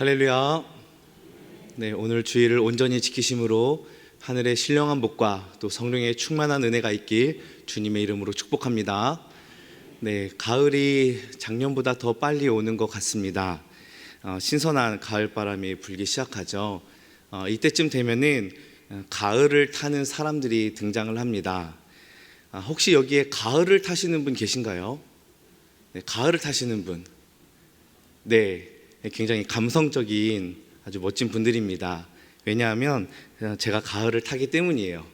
할렐루야. 네, 오늘 주일을 온전히 지키심으로 하늘의 신령한 복과 또 성령의 충만한 은혜가 있길 주님의 이름으로 축복합니다. 네, 가을이 작년보다 더 빨리 오는 것 같습니다. 신선한 가을바람이 불기 시작하죠. 이때쯤 되면은 가을을 타는 사람들이 등장을 합니다. 혹시 여기에 가을을 타시는 분 계신가요? 네, 가을을 타시는 분. 네, 굉장히 감성적인 아주 멋진 분들입니다. 왜냐하면 제가 가을을 타기 때문이에요.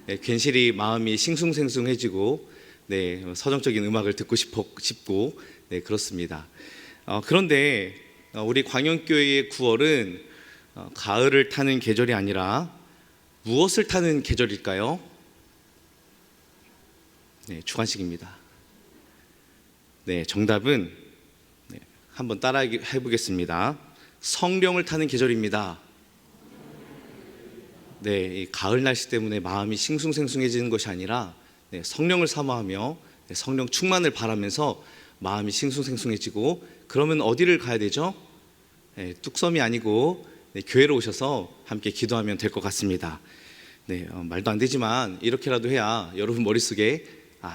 네, 괜시리 마음이 싱숭생숭해지고 서정적인 음악을 듣고 싶고 네, 그렇습니다. 그런데 우리 광영교회의 9월은 가을을 타는 계절이 아니라 무엇을 타는 계절일까요? 네, 주관식입니다. 네, 정답은 한번 따라 해보겠습니다. 성령을 타는 계절입니다. 네, 이 가을 날씨 때문에 마음이 싱숭생숭해지는 것이 아니라 성령을 사모하며 성령 충만을 바라면서 마음이 싱숭생숭해지고, 그러면 어디를 가야 되죠? 뚝섬이 아니고 교회로 오셔서 함께 기도하면 될 것 같습니다. 말도 안 되지만 이렇게라도 해야 여러분 머릿속에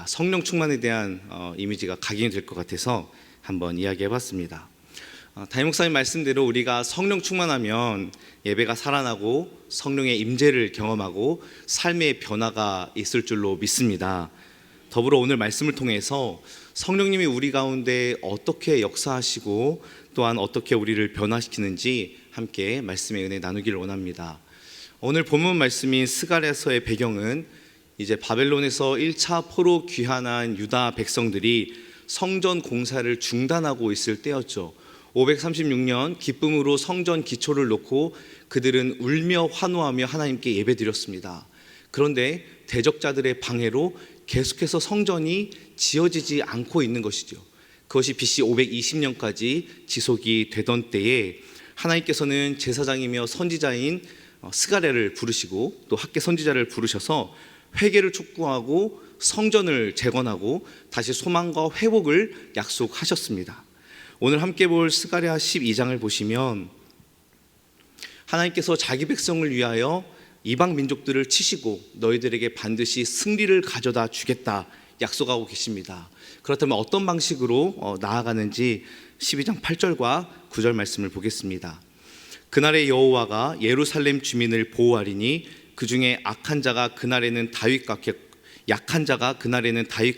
성령 충만에 대한 이미지가 각인이 될 것 같아서 한번 이야기해봤습니다. 담임 목사님 말씀대로 우리가 성령 충만하면 예배가 살아나고 성령의 임재를 경험하고 삶의 변화가 있을 줄로 믿습니다. 더불어 오늘 말씀을 통해서 성령님이 우리 가운데 어떻게 역사하시고 또한 어떻게 우리를 변화시키는지 함께 말씀의 은혜 나누기를 원합니다. 오늘 본문 말씀인 스가랴서의 배경은 이제 바벨론에서 1차 포로 귀환한 유다 백성들이 성전 공사를 중단하고 있을 때였죠. 536년 기쁨으로 성전 기초를 놓고 그들은 울며 환호하며 하나님께 예배드렸습니다. 그런데 대적자들의 방해로 계속해서 성전이 지어지지 않고 있는 것이죠. 그것이 BC 520년까지 지속이 되던 때에 하나님께서는 제사장이며 선지자인 스가랴를 부르시고 또 학개 선지자를 부르셔서 회개를 촉구하고 성전을 재건하고 다시 소망과 회복을 약속하셨습니다. 오늘 함께 볼 스가랴 12장을 보시면 하나님께서 자기 백성을 위하여 이방 민족들을 치시고 너희들에게 반드시 승리를 가져다 주겠다 약속하고 계십니다. 그렇다면 어떤 방식으로 나아가는지 12장 8절과 9절 말씀을 보겠습니다. 그날의 여호와가 예루살렘 주민을 보호하리니 그 중에 약한 자가 그날에는 다윗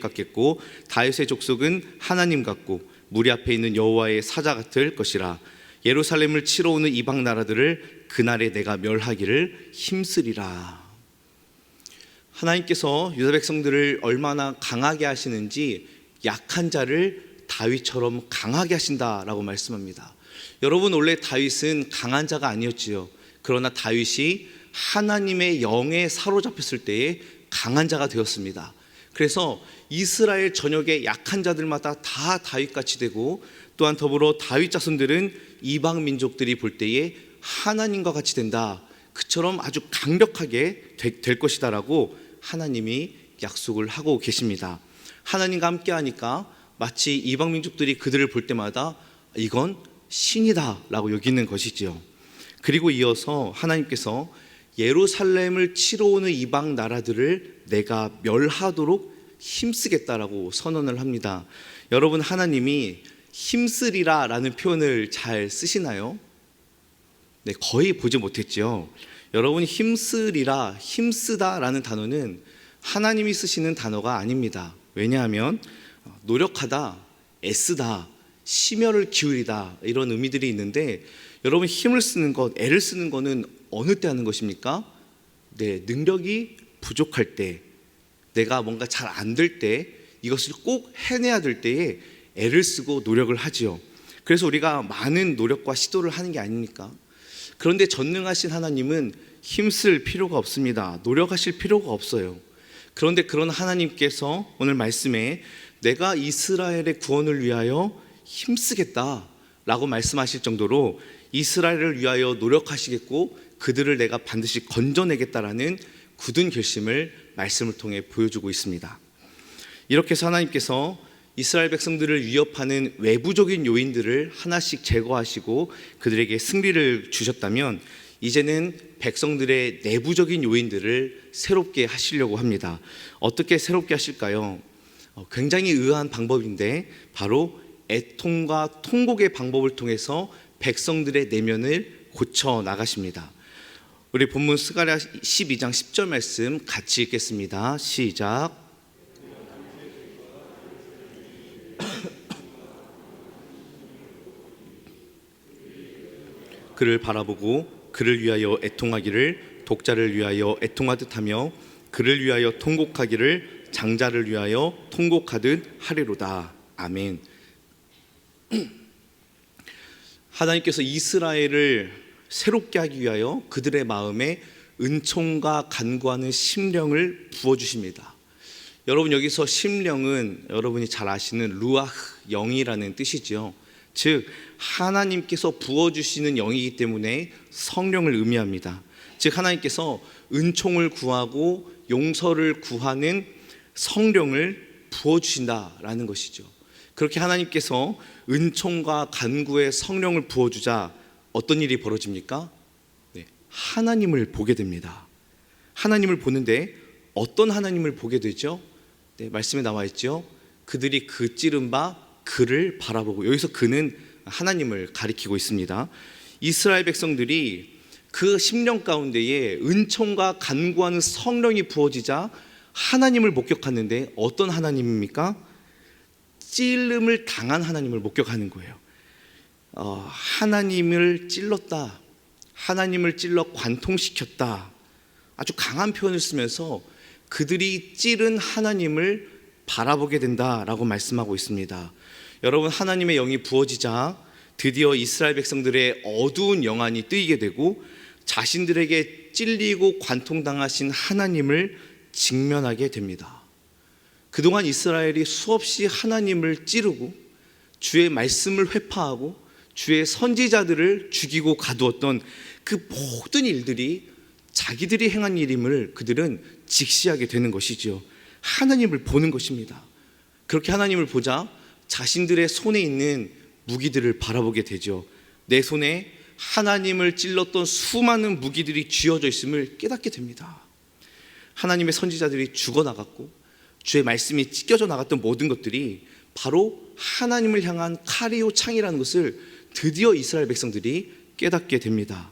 같겠고 다윗의 족속은 하나님 같고 무리 앞에 있는 여호와의 사자 같을 것이라. 예루살렘을 치러 오는 이방 나라들을 그날에 내가 멸하기를 힘쓰리라. 하나님께서 유다 백성들을 얼마나 강하게 하시는지 약한 자를 다윗처럼 강하게 하신다라고 말씀합니다. 여러분, 원래 다윗은 강한 자가 아니었지요. 그러나 다윗이 하나님의 영에 사로잡혔을 때에 강한 자가 되었습니다. 그래서 이스라엘 전역의 약한 자들마다 다 다윗같이 되고, 또한 더불어 다윗 자손들은 이방 민족들이 볼 때에 하나님과 같이 된다, 그처럼 아주 강력하게 될 것이다라고 하나님이 약속을 하고 계십니다. 하나님과 함께 하니까 마치 이방 민족들이 그들을 볼 때마다 이건 신이다 라고 여기는 것이지요. 그리고 이어서 하나님께서 예루살렘을 치러 오는 이방 나라들을 내가 멸하도록 힘쓰겠다라고 선언을 합니다. 여러분, 하나님이 힘쓰리라 라는 표현을 잘 쓰시나요? 네, 거의 보지 못했죠. 여러분, 힘쓰리라, 힘쓰다 라는 단어는 하나님이 쓰시는 단어가 아닙니다. 왜냐하면 노력하다, 애쓰다, 심혈을 기울이다 이런 의미들이 있는데, 여러분, 힘을 쓰는 것, 애를 쓰는 것은 어느 때 하는 것입니까? 능력이 부족할 때, 내가 뭔가 잘 안 될 때, 이것을 꼭 해내야 될 때에 애를 쓰고 노력을 하지요. 그래서 우리가 많은 노력과 시도를 하는 게 아닙니까? 그런데 전능하신 하나님은 힘쓸 필요가 없습니다. 노력하실 필요가 없어요. 그런데 그런 하나님께서 오늘 말씀에 내가 이스라엘의 구원을 위하여 힘쓰겠다라고 말씀하실 정도로 이스라엘을 위하여 노력하시겠고 그들을 내가 반드시 건져내겠다라는 굳은 결심을 말씀을 통해 보여주고 있습니다. 이렇게 해서 하나님께서 이스라엘 백성들을 위협하는 외부적인 요인들을 하나씩 제거하시고 그들에게 승리를 주셨다면 이제는 백성들의 내부적인 요인들을 새롭게 하시려고 합니다. 어떻게 새롭게 하실까요? 굉장히 의아한 방법인데 바로 애통과 통곡의 방법을 통해서 백성들의 내면을 고쳐 나가십니다. 우리 본문 스가랴 12장 10절 말씀 같이 읽겠습니다. 시작. 그를 바라보고 그를 위하여 애통하기를 독자를 위하여 애통하듯 하며 그를 위하여 통곡하기를 장자를 위하여 통곡하듯 하리로다. 아멘. 하나님께서 이스라엘을 새롭게 하기 위하여 그들의 마음에 은총과 간구하는 심령을 부어주십니다. 여러분, 여기서 심령은 여러분이 잘 아시는 루아흐, 영이라는 뜻이죠. 즉 하나님께서 부어주시는 영이기 때문에 성령을 의미합니다. 즉 하나님께서 은총을 구하고 용서를 구하는 성령을 부어주신다라는 것이죠. 그렇게 하나님께서 은총과 간구의 성령을 부어주자 어떤 일이 벌어집니까? 하나님을 보게 됩니다. 하나님을 보는데 어떤 하나님을 보게 되죠? 말씀에 나와 있죠. 그들이 그 찌른 바 그를 바라보고, 여기서 그는 하나님을 가리키고 있습니다. 이스라엘 백성들이 그 심령 가운데에 은총과 간구하는 성령이 부어지자 하나님을 목격하는데 어떤 하나님입니까? 찔림을 당한 하나님을 목격하는 거예요. 하나님을 찔렀다, 하나님을 찔러 관통시켰다, 아주 강한 표현을 쓰면서 그들이 찌른 하나님을 바라보게 된다라고 말씀하고 있습니다. 여러분, 하나님의 영이 부어지자 드디어 이스라엘 백성들의 어두운 영안이 뜨이게 되고 자신들에게 찔리고 관통당하신 하나님을 직면하게 됩니다. 그동안 이스라엘이 수없이 하나님을 찌르고 주의 말씀을 회파하고 주의 선지자들을 죽이고 가두었던 그 모든 일들이 자기들이 행한 일임을 그들은 직시하게 되는 것이죠. 하나님을 보는 것입니다. 그렇게 하나님을 보자 자신들의 손에 있는 무기들을 바라보게 되죠. 내 손에 하나님을 찔렀던 수많은 무기들이 쥐어져 있음을 깨닫게 됩니다. 하나님의 선지자들이 죽어나갔고 주의 말씀이 찢겨져 나갔던 모든 것들이 바로 하나님을 향한 칼이요 창이라는 것을 드디어 이스라엘 백성들이 깨닫게 됩니다.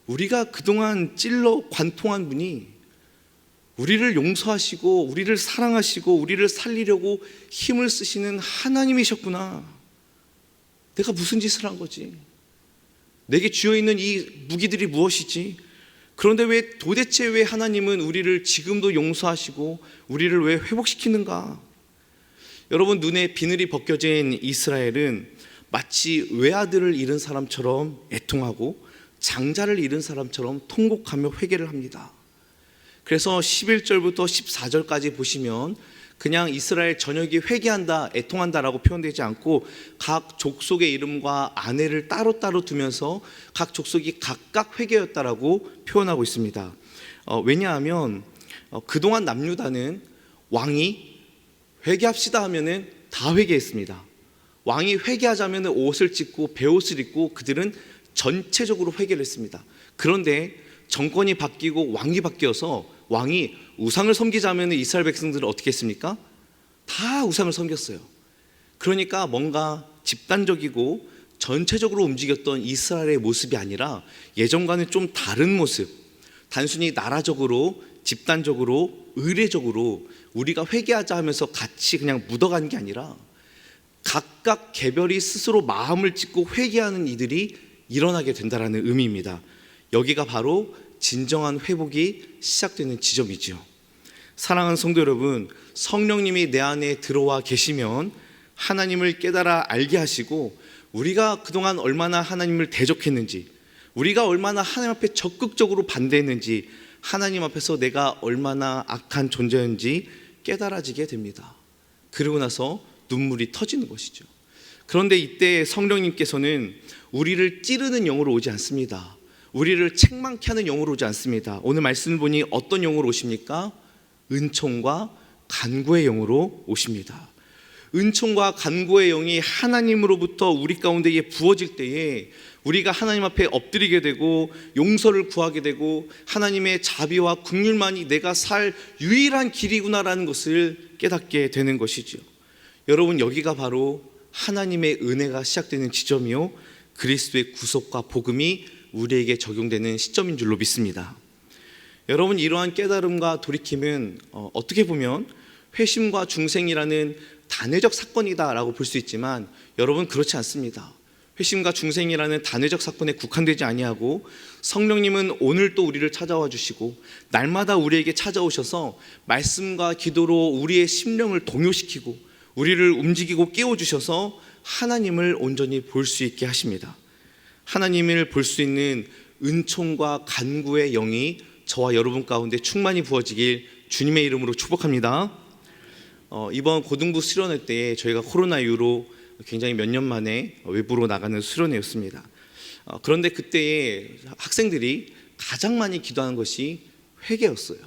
우리가 그동안 찔러 관통한 분이 우리를 용서하시고 우리를 사랑하시고 우리를 살리려고 힘을 쓰시는 하나님이셨구나. 내가 무슨 짓을 한 거지? 내게 쥐어있는 이 무기들이 무엇이지? 그런데 도대체 왜 하나님은 우리를 지금도 용서하시고 우리를 왜 회복시키는가? 여러분, 눈에 비늘이 벗겨진 이스라엘은 마치 외아들을 잃은 사람처럼 애통하고 장자를 잃은 사람처럼 통곡하며 회개를 합니다. 그래서 11절부터 14절까지 보시면 그냥 이스라엘 전역이 회개한다, 애통한다라고 표현되지 않고 각 족속의 이름과 아내를 따로따로 두면서 각 족속이 각각 회개였다라고 표현하고 있습니다. 왜냐하면 그동안 남유다는 왕이 회개합시다 하면은 다 회개했습니다. 왕이 회개하자면 옷을 찢고 베옷을 입고 그들은 전체적으로 회개를 했습니다. 그런데 정권이 바뀌고 왕이 바뀌어서 왕이 우상을 섬기자면 이스라엘 백성들은 어떻게 했습니까? 다 우상을 섬겼어요. 그러니까 뭔가 집단적이고 전체적으로 움직였던 이스라엘의 모습이 아니라 예전과는 좀 다른 모습, 단순히 나라적으로 집단적으로 의례적으로 우리가 회개하자 하면서 같이 그냥 묻어간 게 아니라 각각 개별이 스스로 마음을 찢고 회개하는 이들이 일어나게 된다는 의미입니다. 여기가 바로 진정한 회복이 시작되는 지점이죠. 사랑하는 성도 여러분, 성령님이 내 안에 들어와 계시면 하나님을 깨달아 알게 하시고 우리가 그동안 얼마나 하나님을 대적했는지, 우리가 얼마나 하나님 앞에 적극적으로 반대했는지, 하나님 앞에서 내가 얼마나 악한 존재인지 깨달아지게 됩니다. 그러고 나서 눈물이 터지는 것이죠. 그런데 이때 성령님께서는 우리를 찌르는 영으로 오지 않습니다. 우리를 책망케 하는 영으로 오지 않습니다. 오늘 말씀을 보니 어떤 영으로 오십니까? 은총과 간구의 영으로 오십니다. 은총과 간구의 영이 하나님으로부터 우리 가운데에 부어질 때에 우리가 하나님 앞에 엎드리게 되고 용서를 구하게 되고 하나님의 자비와 긍휼만이 내가 살 유일한 길이구나라는 것을 깨닫게 되는 것이죠. 여러분, 여기가 바로 하나님의 은혜가 시작되는 지점이요, 그리스도의 구속과 복음이 우리에게 적용되는 시점인 줄로 믿습니다. 여러분, 이러한 깨달음과 돌이킴은 어떻게 보면 회심과 중생이라는 단회적 사건이다라고 볼 수 있지만, 여러분, 그렇지 않습니다. 회심과 중생이라는 단회적 사건에 국한되지 아니하고 성령님은 오늘 또 우리를 찾아와 주시고 날마다 우리에게 찾아오셔서 말씀과 기도로 우리의 심령을 동요시키고 우리를 움직이고 깨워주셔서 하나님을 온전히 볼 수 있게 하십니다. 하나님을 볼 수 있는 은총과 간구의 영이 저와 여러분 가운데 충만히 부어지길 주님의 이름으로 축복합니다. 이번 고등부 수련회 때 저희가 코로나 이후로 굉장히 몇 년 만에 외부로 나가는 수련회였습니다. 그런데 그때에 학생들이 가장 많이 기도하는 것이 회개였어요.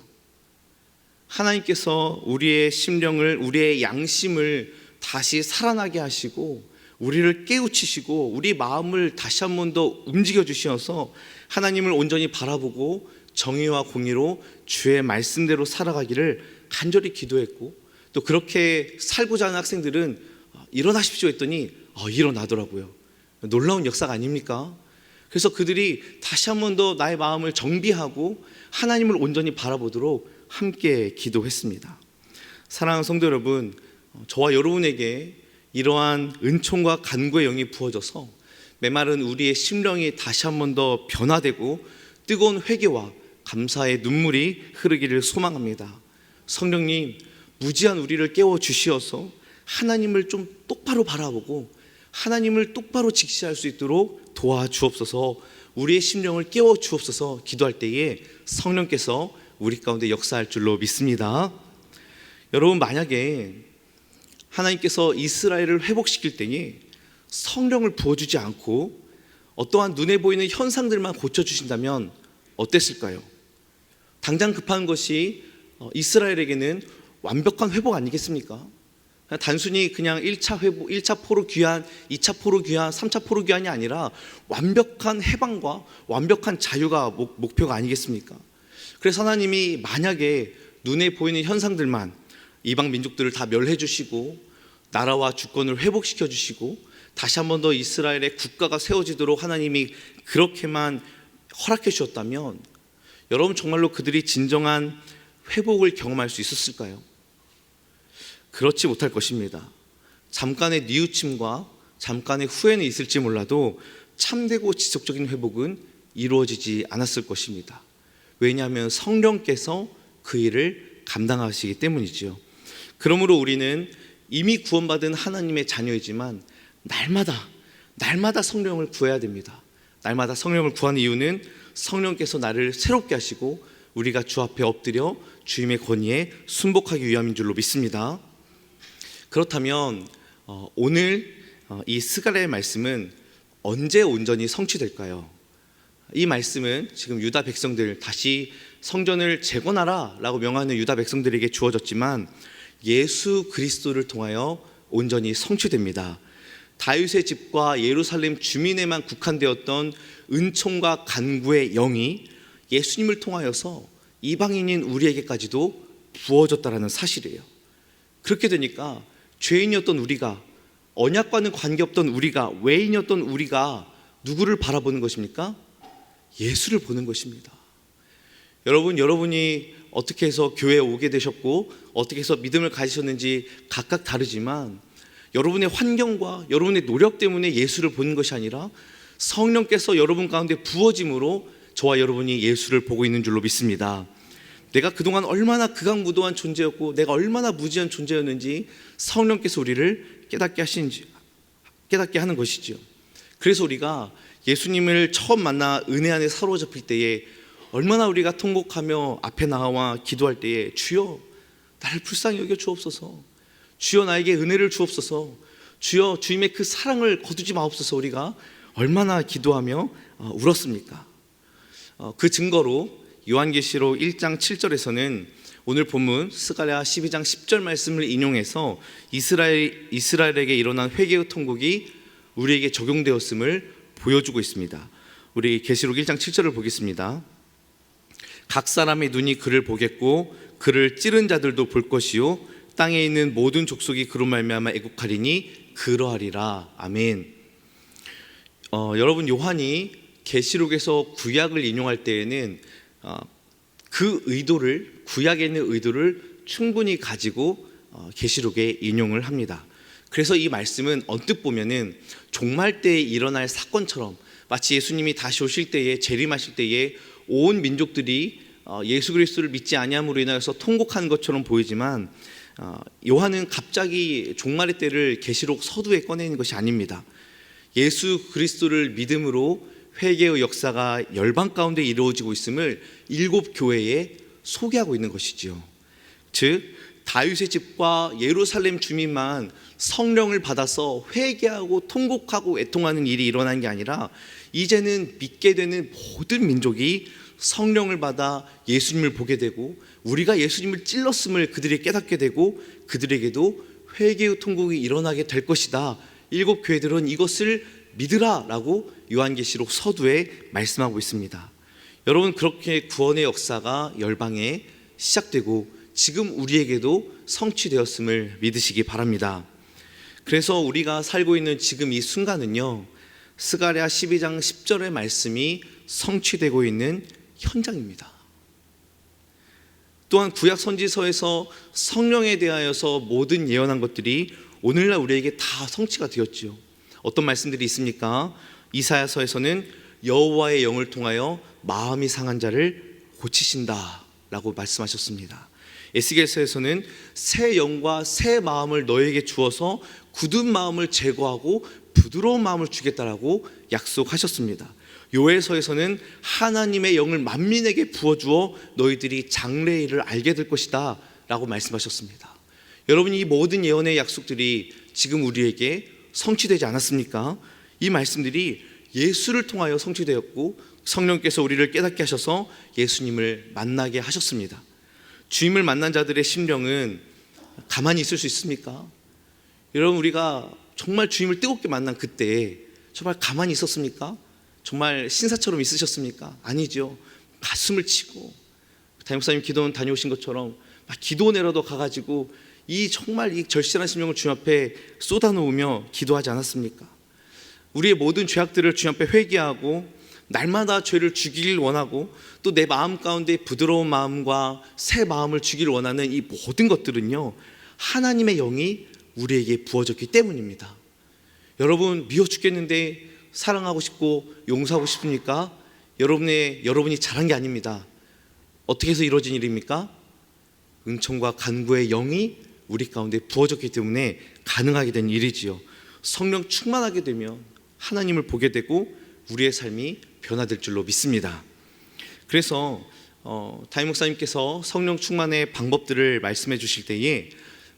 하나님께서 우리의 심령을, 우리의 양심을 다시 살아나게 하시고 우리를 깨우치시고 우리 마음을 다시 한 번 더 움직여 주셔서 하나님을 온전히 바라보고 정의와 공의로 주의 말씀대로 살아가기를 간절히 기도했고, 또 그렇게 살고자 하는 학생들은 일어나십시오 했더니 일어나더라고요. 놀라운 역사가 아닙니까? 그래서 그들이 다시 한 번 더 나의 마음을 정비하고 하나님을 온전히 바라보도록 함께 기도했습니다. 사랑하는 성도 여러분, 저와 여러분에게 이러한 은총과 간구의 영이 부어져서 메마른 우리의 심령이 다시 한 번 더 변화되고 뜨거운 회개와 감사의 눈물이 흐르기를 소망합니다. 성령님, 무지한 우리를 깨워주시어서 하나님을 좀 똑바로 바라보고 하나님을 똑바로 직시할 수 있도록 도와주옵소서. 우리의 심령을 깨워주옵소서. 기도할 때에 성령께서 우리 가운데 역사할 줄로 믿습니다. 여러분, 만약에 하나님께서 이스라엘을 회복시킬 때에 성령을 부어주지 않고 어떠한 눈에 보이는 현상들만 고쳐주신다면 어땠을까요? 당장 급한 것이 이스라엘에게는 완벽한 회복 아니겠습니까? 단순히 그냥 1차 회복, 1차 포로 귀환, 2차 포로 귀환, 3차 포로 귀환이 아니라 완벽한 해방과 완벽한 자유가 목표가 아니겠습니까? 그래서 하나님이 만약에 눈에 보이는 현상들만 이방 민족들을 다 멸해 주시고 나라와 주권을 회복시켜 주시고 다시 한 번 더 이스라엘의 국가가 세워지도록 하나님이 그렇게만 허락해 주셨다면 여러분, 정말로 그들이 진정한 회복을 경험할 수 있었을까요? 그렇지 못할 것입니다. 잠깐의 뉘우침과 잠깐의 후회는 있을지 몰라도 참되고 지속적인 회복은 이루어지지 않았을 것입니다. 왜냐하면 성령께서 그 일을 감당하시기 때문이지요. 그러므로 우리는 이미 구원받은 하나님의 자녀이지만 날마다 성령을 구해야 됩니다. 날마다 성령을 구하는 이유는 성령께서 나를 새롭게 하시고 우리가 주 앞에 엎드려 주님의 권위에 순복하기 위함인 줄로 믿습니다. 그렇다면 오늘 이 스가랴의 말씀은 언제 온전히 성취될까요? 이 말씀은 지금 유다 백성들, 다시 성전을 재건하라 라고 명하는 유다 백성들에게 주어졌지만 예수 그리스도를 통하여 온전히 성취됩니다. 다윗의 집과 예루살렘 주민에만 국한되었던 은총과 간구의 영이 예수님을 통하여서 이방인인 우리에게까지도 부어졌다는 사실이에요. 그렇게 되니까 죄인이었던 우리가, 언약과는 관계없던 우리가, 외인이었던 우리가 누구를 바라보는 것입니까? 예수를 보는 것입니다. 여러분이 어떻게 해서 교회에 오게 되셨고 어떻게 해서 믿음을 가지셨는지 각각 다르지만 여러분의 환경과 여러분의 노력 때문에 예수를 보는 것이 아니라 성령께서 여러분 가운데 부어짐으로 저와 여러분이 예수를 보고 있는 줄로 믿습니다. 내가 그동안 얼마나 극악무도한 존재였고 내가 얼마나 무지한 존재였는지 성령께서 우리를 깨닫게 하는 것이죠. 그래서 우리가 예수님을 처음 만나 은혜 안에 사로잡힐 때에 얼마나 우리가 통곡하며 앞에 나와 기도할 때에 주여 나를 불쌍히 여겨 주옵소서, 주여 나에게 은혜를 주옵소서, 주여 주님의 그 사랑을 거두지 마옵소서, 우리가 얼마나 기도하며 울었습니까? 그 증거로 요한계시록 1장 7절에서는 오늘 본문 스가랴 12장 10절 말씀을 인용해서 이스라엘에게 일어난 회개의 통곡이 우리에게 적용되었음을 보여주고 있습니다. 우리 계시록 1장 7절을 보겠습니다. 각 사람의 눈이 그를 보겠고 그를 찌른 자들도 볼 것이요 땅에 있는 모든 족속이 그로 말미암아 애국하리니 그러하리라. 아멘. 여러분, 요한이 계시록에서 구약을 인용할 때에는 그 의도를, 구약에 있는 의도를 충분히 가지고 계시록에 인용을 합니다. 그래서 이 말씀은 언뜻 보면은 종말 때에 일어날 사건처럼, 마치 예수님이 다시 오실 때에, 재림하실 때에 온 민족들이 예수 그리스도를 믿지 아니함으로 인하여서 통곡하는 것처럼 보이지만, 요한은 갑자기 종말의 때를 계시록 서두에 꺼내는 것이 아닙니다. 예수 그리스도를 믿음으로 회개의 역사가 열방 가운데 이루어지고 있음을 7교회에 소개하고 있는 것이지요. 즉 다윗의 집과 예루살렘 주민만 성령을 받아서 회개하고 통곡하고 애통하는 일이 일어난 게 아니라, 이제는 믿게 되는 모든 민족이 성령을 받아 예수님을 보게 되고, 우리가 예수님을 찔렀음을 그들이 깨닫게 되고, 그들에게도 회개의 통곡이 일어나게 될 것이다. 7교회들은 이것을 믿으라 라고 요한계시록 서두에 말씀하고 있습니다. 여러분, 그렇게 구원의 역사가 열방에 시작되고 지금 우리에게도 성취되었음을 믿으시기 바랍니다. 그래서 우리가 살고 있는 지금 이 순간은요, 스가랴 12장 10절의 말씀이 성취되고 있는 현장입니다. 또한 구약 선지서에서 성령에 대하여서 모든 예언한 것들이 오늘날 우리에게 다 성취가 되었지요. 어떤 말씀들이 있습니까? 이사야서에서는 여호와의 영을 통하여 마음이 상한 자를 고치신다 라고 말씀하셨습니다. 에스겔서에서는 새 영과 새 마음을 너에게 주어서 굳은 마음을 제거하고 부드러운 마음을 주겠다라고 약속하셨습니다. 요엘서에서는 하나님의 영을 만민에게 부어주어 너희들이 장래의 일을 알게 될 것이다 라고 말씀하셨습니다. 여러분, 이 모든 예언의 약속들이 지금 우리에게 성취되지 않았습니까? 이 말씀들이 예수를 통하여 성취되었고, 성령께서 우리를 깨닫게 하셔서 예수님을 만나게 하셨습니다. 주님을 만난 자들의 심령은 가만히 있을 수 있습니까? 여러분, 우리가 정말 주님을 뜨겁게 만난 그때 정말 가만히 있었습니까? 정말 신사처럼 있으셨습니까? 아니죠. 가슴을 치고 담임목사님 기도원 다녀오신 것처럼 막 기도원에라도 가가지고 정말 이 절실한 심령을 주님 앞에 쏟아놓으며 기도하지 않았습니까? 우리의 모든 죄악들을 주님 앞에 회개하고 날마다 죄를 죽이길 원하고, 또 내 마음 가운데 부드러운 마음과 새 마음을 주기를 원하는 이 모든 것들은요, 하나님의 영이 우리에게 부어졌기 때문입니다. 여러분, 미워 죽겠는데 사랑하고 싶고 용서하고 싶습니까? 여러분이 잘한 게 아닙니다. 어떻게 해서 이루어진 일입니까? 은총과 간구의 영이 우리 가운데 부어졌기 때문에 가능하게 된 일이지요. 성령 충만하게 되면 하나님을 보게 되고 우리의 삶이 변화될 줄로 믿습니다. 그래서 담임 목사님께서 성령 충만의 방법들을 말씀해 주실 때에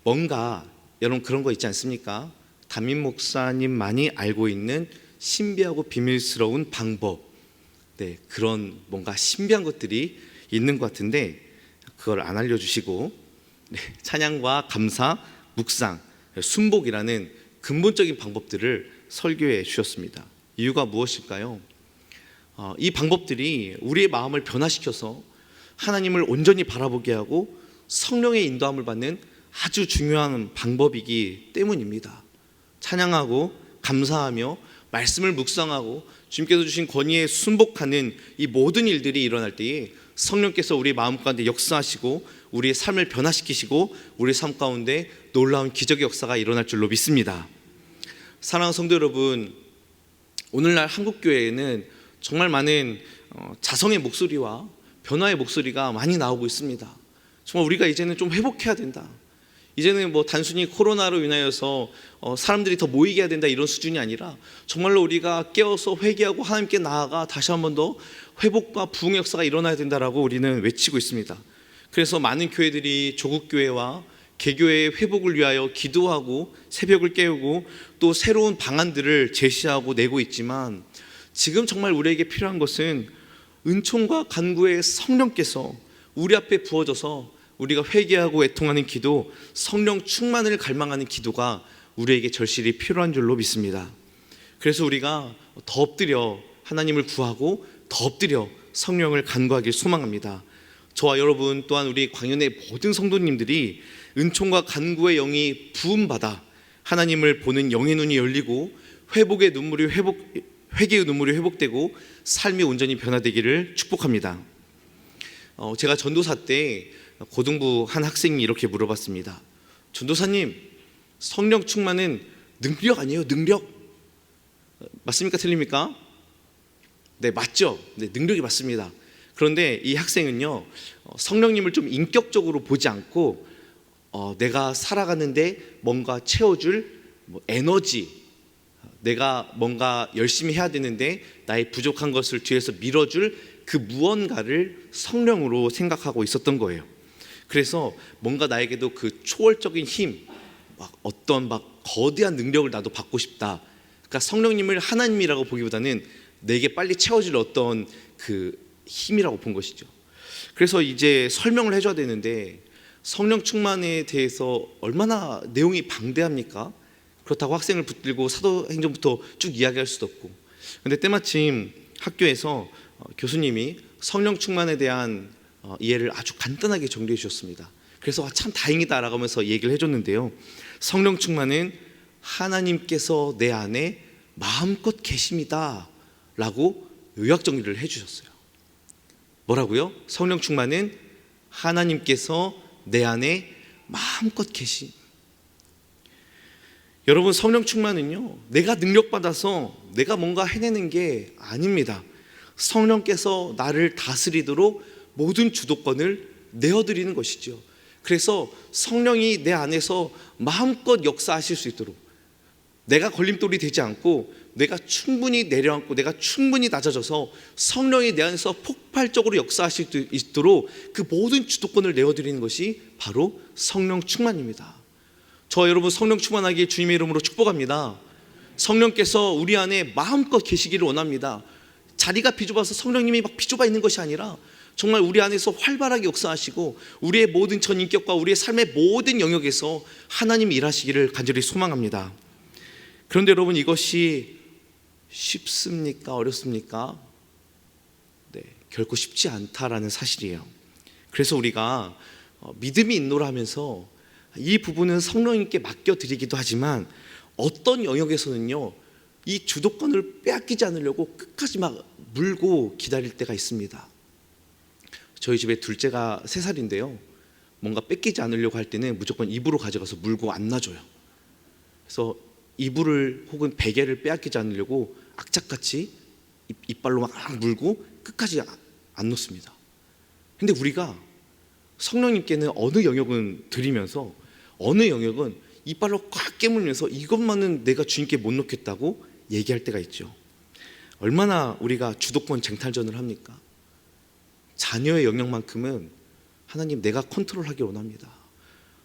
뭔가 여러분 그런 거 있지 않습니까? 담임 목사님만이 알고 있는 신비하고 비밀스러운 방법, 그런 뭔가 신비한 것들이 있는 것 같은데 그걸 안 알려주시고 찬양과 감사, 묵상, 순복이라는 근본적인 방법들을 설교해 주셨습니다. 이유가 무엇일까요? 이 방법들이 우리의 마음을 변화시켜서 하나님을 온전히 바라보게 하고 성령의 인도함을 받는 아주 중요한 방법이기 때문입니다. 찬양하고 감사하며 말씀을 묵상하고 주님께서 주신 권위에 순복하는 이 모든 일들이 일어날 때에 성령께서 우리의 마음 가운데 역사하시고 우리의 삶을 변화시키시고 우리의 삶 가운데 놀라운 기적의 역사가 일어날 줄로 믿습니다. 사랑하는 성도 여러분, 오늘날 한국교회에는 정말 많은 자성의 목소리와 변화의 목소리가 많이 나오고 있습니다. 정말 우리가 이제는 좀 회복해야 된다. 이제는 단순히 코로나로 인하여서 사람들이 더 모이게 해야 된다 이런 수준이 아니라 정말로 우리가 깨어서 회개하고 하나님께 나아가 다시 한 번 더 회복과 부흥의 역사가 일어나야 된다라고 우리는 외치고 있습니다. 그래서 많은 교회들이 조국교회와 개교회의 회복을 위하여 기도하고 새벽을 깨우고 또 새로운 방안들을 제시하고 내고 있지만, 지금 정말 우리에게 필요한 것은 은총과 간구의 성령께서 우리 앞에 부어져서 우리가 회개하고 애통하는 기도, 성령 충만을 갈망하는 기도가 우리에게 절실히 필요한 줄로 믿습니다. 그래서 우리가 더 엎드려 하나님을 구하고 더 엎드려 성령을 간구하길 소망합니다. 저와 여러분 또한 우리 광연의 모든 성도님들이 은총과 간구의 영이 부음받아 하나님을 보는 영의 눈이 열리고 회개의 눈물이 회복되고 삶이 온전히 변화되기를 축복합니다. 제가 전도사 때 고등부 한 학생이 이렇게 물어봤습니다. 전도사님, 성령 충만은 능력 아니에요? 능력? 맞습니까? 틀립니까? 네, 맞죠? 네, 능력이 맞습니다. 그런데 이 학생은요, 성령님을 좀 인격적으로 보지 않고 내가 살아가는데 뭔가 채워줄 에너지, 내가 뭔가 열심히 해야 되는데 나의 부족한 것을 뒤에서 밀어줄 그 무언가를 성령으로 생각하고 있었던 거예요. 그래서 뭔가 나에게도 그 초월적인 힘, 어떤 거대한 능력을 나도 받고 싶다. 그러니까 성령님을 하나님이라고 보기보다는 내게 빨리 채워질 어떤 그 힘이라고 본 것이죠. 그래서 이제 설명을 해줘야 되는데 성령 충만에 대해서 얼마나 내용이 방대합니까? 그렇다고 학생을 붙들고 사도행전부터 쭉 이야기할 수도 없고. 근데 때마침 학교에서 교수님이 성령 충만에 대한 이해를 아주 간단하게 정리해 주셨습니다. 그래서 참 다행이다라고 하면서 얘기를 해줬는데요, 성령 충만은 하나님께서 내 안에 마음껏 계심이다 라고 요약 정리를 해주셨어요. 뭐라고요? 성령 충만은 하나님께서 내 안에 마음껏 계심. 여러분, 성령 충만은요, 내가 능력받아서 내가 뭔가 해내는 게 아닙니다. 성령께서 나를 다스리도록 모든 주도권을 내어드리는 것이죠. 그래서 성령이 내 안에서 마음껏 역사하실 수 있도록, 내가 걸림돌이 되지 않고 내가 충분히 내려앉고 내가 충분히 낮아져서 성령이 내 안에서 폭발적으로 역사하실 수 있도록 그 모든 주도권을 내어드리는 것이 바로 성령 충만입니다. 저 여러분 성령 충만하기에 주님의 이름으로 축복합니다. 성령께서 우리 안에 마음껏 계시기를 원합니다. 자리가 비좁아서 성령님이 막 비좁아 있는 것이 아니라 정말 우리 안에서 활발하게 역사하시고 우리의 모든 전인격과 우리의 삶의 모든 영역에서 하나님이 일하시기를 간절히 소망합니다. 그런데 여러분, 이것이 쉽습니까? 어렵습니까? 네, 결코 쉽지 않다라는 사실이에요. 그래서 우리가 믿음이 있노라 하면서 이 부분은 성령님께 맡겨드리기도 하지만 어떤 영역에서는요, 이 주도권을 빼앗기지 않으려고 끝까지 막 물고 기다릴 때가 있습니다. 저희 집에 둘째가 3살인데요, 뭔가 뺏기지 않으려고 할 때는 무조건 입으로 가져가서 물고 안 놔줘요. 그래서 이불을 혹은 베개를 빼앗기지 않으려고 악착같이 이빨로 막 물고 끝까지 안 놓습니다. 근데 우리가 성령님께는 어느 영역은 드리면서 어느 영역은 이빨로 꽉 깨물면서 이것만은 내가 주님께 못 놓겠다고 얘기할 때가 있죠. 얼마나 우리가 주도권 쟁탈전을 합니까? 자녀의 영역만큼은 하나님, 내가 컨트롤하기 원합니다.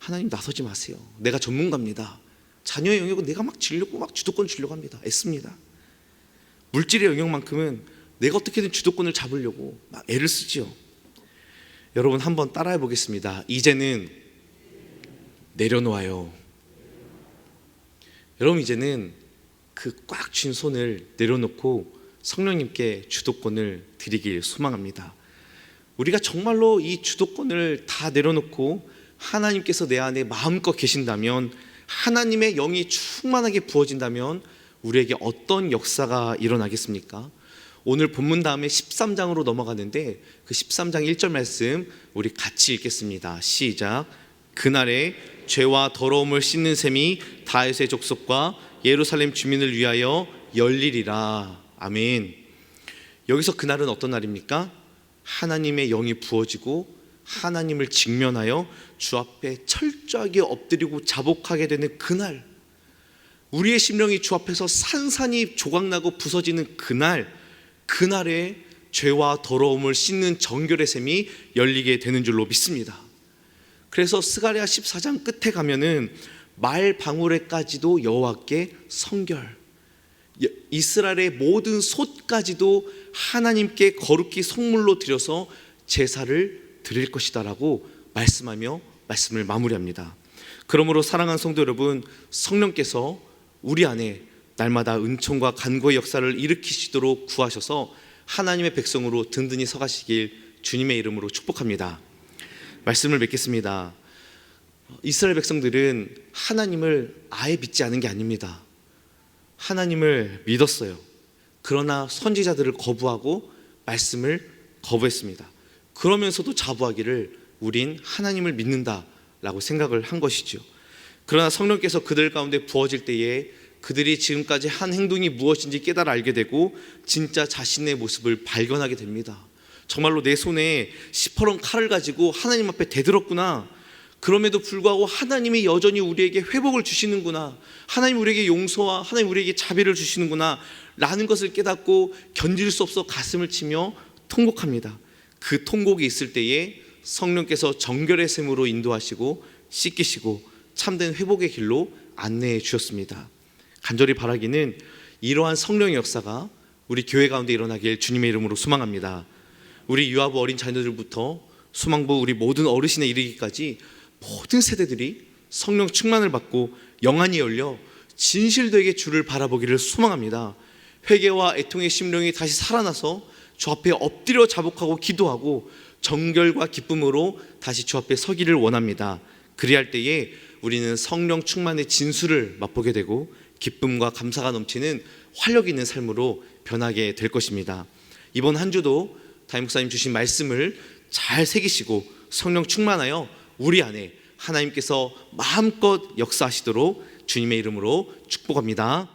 하나님, 나서지 마세요. 내가 전문가입니다. 자녀의 영역은 내가 막 지려고 막 주도권 주려고 합니다. 애씁니다. 물질의 영역만큼은 내가 어떻게든 주도권을 잡으려고 막 애를 쓰지요. 여러분, 한번 따라해 보겠습니다. 이제는 내려놓아요. 여러분, 이제는 그 꽉 쥔 손을 내려놓고 성령님께 주도권을 드리길 소망합니다. 우리가 정말로 이 주도권을 다 내려놓고 하나님께서 내 안에 마음껏 계신다면, 하나님의 영이 충만하게 부어진다면 우리에게 어떤 역사가 일어나겠습니까? 오늘 본문 다음에 13장으로 넘어가는데 그 13장 1절 말씀 우리 같이 읽겠습니다. 시작. 그날에 죄와 더러움을 씻는 셈이 다윗의 족속과 예루살렘 주민을 위하여 열리리라. 아멘. 여기서 그날은 어떤 날입니까? 하나님의 영이 부어지고 하나님을 직면하여 주 앞에 철저하게 엎드리고 자복하게 되는 그날, 우리의 심령이 주 앞에서 산산이 조각나고 부서지는 그날에 죄와 더러움을 씻는 정결의 셈이 열리게 되는 줄로 믿습니다. 그래서 스가랴 14장 끝에 가면은 말 방울에까지도 여호와께 성결, 이스라엘의 모든 솥까지도 하나님께 거룩히 성물로 드려서 제사를 드릴 것이다 라고 말씀하며 말씀을 마무리합니다. 그러므로 사랑하는 성도 여러분, 성령께서 우리 안에 날마다 은총과 간구의 역사를 일으키시도록 구하셔서 하나님의 백성으로 든든히 서가시길 주님의 이름으로 축복합니다. 말씀을 맺겠습니다. 이스라엘 백성들은 하나님을 아예 믿지 않은 게 아닙니다. 하나님을 믿었어요. 그러나 선지자들을 거부하고 말씀을 거부했습니다. 그러면서도 자부하기를 우린 하나님을 믿는다라고 생각을 한 것이죠. 그러나 성령께서 그들 가운데 부어질 때에 그들이 지금까지 한 행동이 무엇인지 깨달아 알게 되고 진짜 자신의 모습을 발견하게 됩니다. 정말로 내 손에 시퍼런 칼을 가지고 하나님 앞에 대들었구나. 그럼에도 불구하고 하나님이 여전히 우리에게 회복을 주시는구나. 하나님 우리에게 용서와 하나님 우리에게 자비를 주시는구나 라는 것을 깨닫고 견딜 수 없어 가슴을 치며 통곡합니다. 그 통곡이 있을 때에 성령께서 정결의 샘으로 인도하시고 씻기시고 참된 회복의 길로 안내해 주셨습니다. 간절히 바라기는 이러한 성령의 역사가 우리 교회 가운데 일어나길 주님의 이름으로 소망합니다. 우리 유아부 어린 자녀들부터 소망부 우리 모든 어르신에 이르기까지 모든 세대들이 성령 충만을 받고 영안이 열려 진실되게 주를 바라보기를 소망합니다. 회개와 애통의 심령이 다시 살아나서 주 앞에 엎드려 자복하고 기도하고 정결과 기쁨으로 다시 주 앞에 서기를 원합니다. 그리할 때에 우리는 성령 충만의 진수를 맛보게 되고 기쁨과 감사가 넘치는 활력 있는 삶으로 변하게 될 것입니다. 이번 한 주도 담임 목사님 주신 말씀을 잘 새기시고 성령 충만하여 우리 안에 하나님께서 마음껏 역사하시도록 주님의 이름으로 축복합니다.